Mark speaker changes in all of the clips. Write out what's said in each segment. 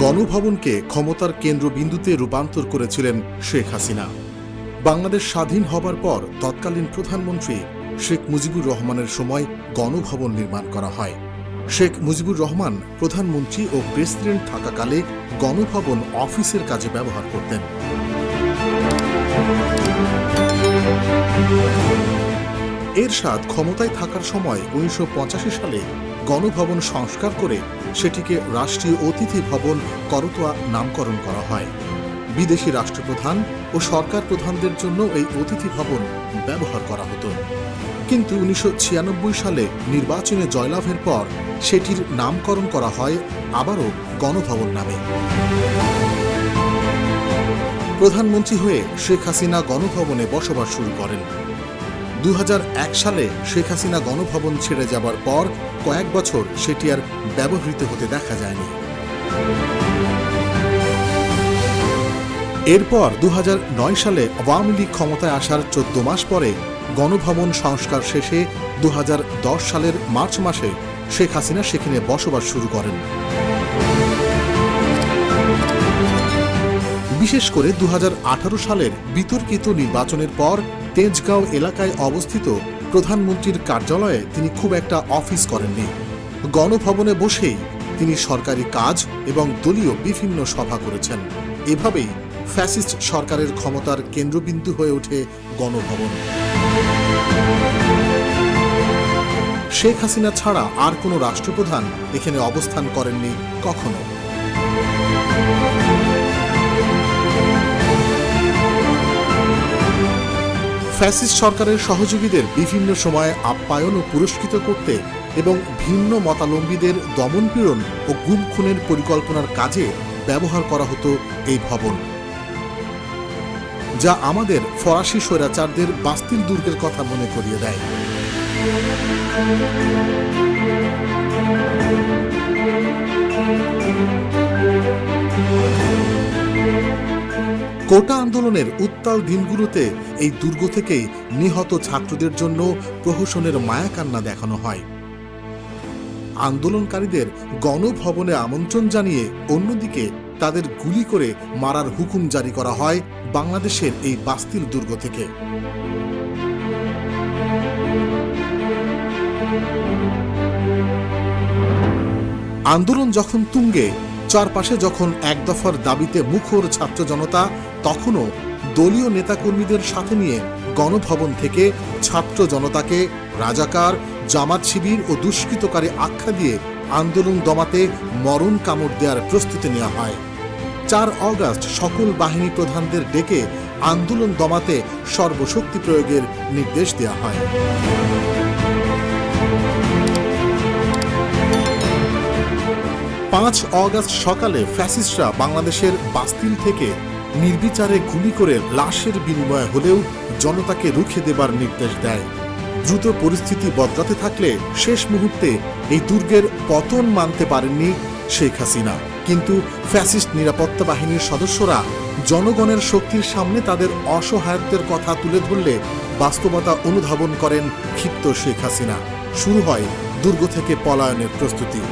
Speaker 1: গণভবনকে ক্ষমতার কেন্দ্রবিন্দুতে রূপান্তর করেছিলেন শেখ হাসিনা। বাংলাদেশ স্বাধীন হবার পর তৎকালীন প্রধানমন্ত্রী শেখ মুজিবুর রহমানের সময় গণভবন নির্মাণ করা হয়। শেখ মুজিবুর রহমান প্রধানমন্ত্রী ও প্রেসিডেন্ট থাকাকালে গণভবন অফিসের কাজে ব্যবহার করতেন। এরশাদ ক্ষমতায় থাকার সময় ১৯৮৫ সালে গণভবন সংস্কার করে সেটিকে রাষ্ট্রীয় অতিথি ভবন করতোয়া নামকরণ করা হয়। বিদেশি রাষ্ট্রপ্রধান ও সরকার প্রধানদের জন্য এই অতিথি ভবন ব্যবহার করা হতো। কিন্তু ১৯৯৬ সালে নির্বাচনে জয়লাভের পর সেটির নামকরণ করা হয় আবারও গণভবন নামে। প্রধানমন্ত্রী হয়ে শেখ হাসিনা গণভবনে বসবাস শুরু করেন। ২০০১ সালে শেখ হাসিনা গণভবন ছেড়ে যাবার পর কয়েক বছর সেটি আর ব্যবহৃত হতে দেখা যায়নি। এরপর ২০০৯ সালে আওয়ামী লীগ ক্ষমতায় আসার ১৪ মাস পরে গণভবন সংস্কার শেষে ২০১০ সালের মার্চ মাসে শেখ হাসিনা সেখানে বসবাস শুরু করেন। বিশেষ করে ২০১৮ সালের বিতর্কিত নির্বাচনের পর তেজগাঁও এলাকায় অবস্থিত প্রধানমন্ত্রীর কার্যালয়ে তিনি খুব একটা অফিস করেননি। গণভবনে বসেই তিনি সরকারি কাজ এবং দলীয় বিভিন্ন সভা করেছেন। এভাবেই ফ্যাসিস্ট সরকারের ক্ষমতার কেন্দ্রবিন্দু হয়ে ওঠে গণভবন। শেখ হাসিনা ছাড়া আর কোনো রাষ্ট্রপ্রধান এখানে অবস্থান করেননি কখনো। ফ্যাসিস্ট সরকারের সহযোগীদের বিভিন্ন সময়ে আপ্যায়ন ও পুরস্কৃত করতে এবং ভিন্ন মতাবলম্বীদের দমনপীড়ন ও গুম খুনের পরিকল্পনার কাজে ব্যবহার করা হতো এই ভবন, যা আমাদের ফরাসি স্বৈরাচারদের বাস্তিল দুর্গের কথা মনে করিয়ে দেয়। কোটা আন্দোলনের উত্তাল দিনগুলোতে এই দুর্গ থেকেই নিহত ছাত্রদের জন্য প্রহসনের মায়াকান্না দেখানো হয়। আন্দোলনকারীদের গণভবনে আমন্ত্রণ জানিয়ে অন্যদিকে তাদের গুলি করে মারার হুকুম জারি করা হয় বাংলাদেশের এই বাস্তিল দুর্গ থেকে। আন্দোলন যখন তুঙ্গে, চারপাশে যখন এক দফার দাবিতে মুখর ছাত্র জনতা, তখনও দলীয় নেতাকর্মীদের সাথে নিয়ে গণভবন থেকে ছাত্র জনতাকে রাজাকার, জামাত শিবির ও দুষ্কৃতকারী আখ্যা দিয়ে আন্দোলন দমাতে মরণ কামড় দেওয়ার প্রস্তুতি নেওয়া হয়। ৪ অগস্ট সকল বাহিনী প্রধানদের ডেকে আন্দোলন দমাতে সর্বশক্তি প্রয়োগের নির্দেশ দেওয়া হয়। ৫ অগস্ট সকালে ফ্যাসিস্টরা বাংলাদেশের বাস্তিল থেকে নির্বিচারে গুলি করে লাশের বিনিময় হলেও জনতাকে রুখে দেবার নির্দেশ দেয়। দ্রুত পরিস্থিতি বদলাতে থাকলে শেষ মুহূর্তে এই দুর্গের পতন মানতে পারেননি শেখ হাসিনা। কিন্তু ফ্যাসিস্ট নিরাপত্তা বাহিনীর সদস্যরা জনগণের শক্তির সামনে তাদের অসহায়ত্বের কথা তুলে ধরলে বাস্তবতা অনুধাবন করেন ক্ষিপ্ত শেখ হাসিনা। শুরু হয় দুর্গ থেকে পলায়নের প্রস্তুতি।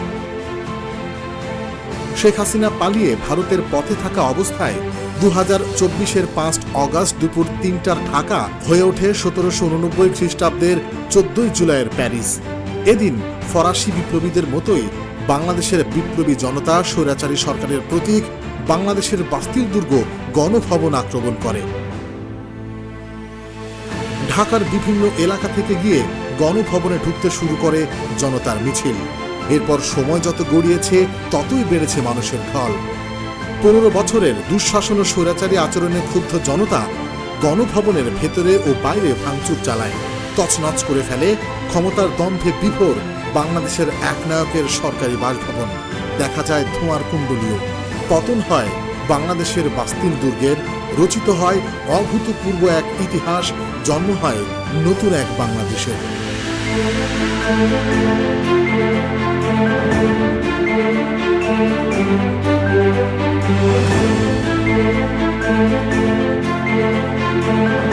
Speaker 1: শেখ হাসিনা পালিয়ে ভারতের পথে থাকা অবস্থায় ২০২৪-এর ৫ অগস্ট দুপুর ৩টার ঢাকা হয়ে ওঠে ১৭৮৯ খ্রিস্টাব্দের ১৪ জুলাইয়ের প্যারিস। এদিন ফরাসি বিপ্লবীদের মতোই বাংলাদেশের বিপ্লবী জনতা স্বৈরাচারী সরকারের প্রতীক বাংলাদেশের বাস্তিল দুর্গ গণভবন আক্রমণ করে। ঢাকার বিভিন্ন এলাকা থেকে গিয়ে গণভবনে ঢুকতে শুরু করে জনতার মিছিল। এরপর সময় যত গড়িয়েছে ততই বেড়েছে মানুষের ঢল। ১৫ বছরের দুঃশাসন ও স্বৈরাচারী আচরণে ক্ষুব্ধ জনতা গণভবনের ভেতরে ও বাইরে ভাঙচুর চালায়, তছনছ করে ফেলে ক্ষমতার দম্ভে বিভোর বাংলাদেশের একনায়কের সরকারি বাসভবন। দেখা যায় ধোঁয়ার কুণ্ডলীয়। পতন হয় বাংলাদেশের বাস্তিল দুর্গের, রচিত হয় অভূতপূর্ব এক ইতিহাস, জন্ম হয় নতুন এক বাংলাদেশের। Thank you.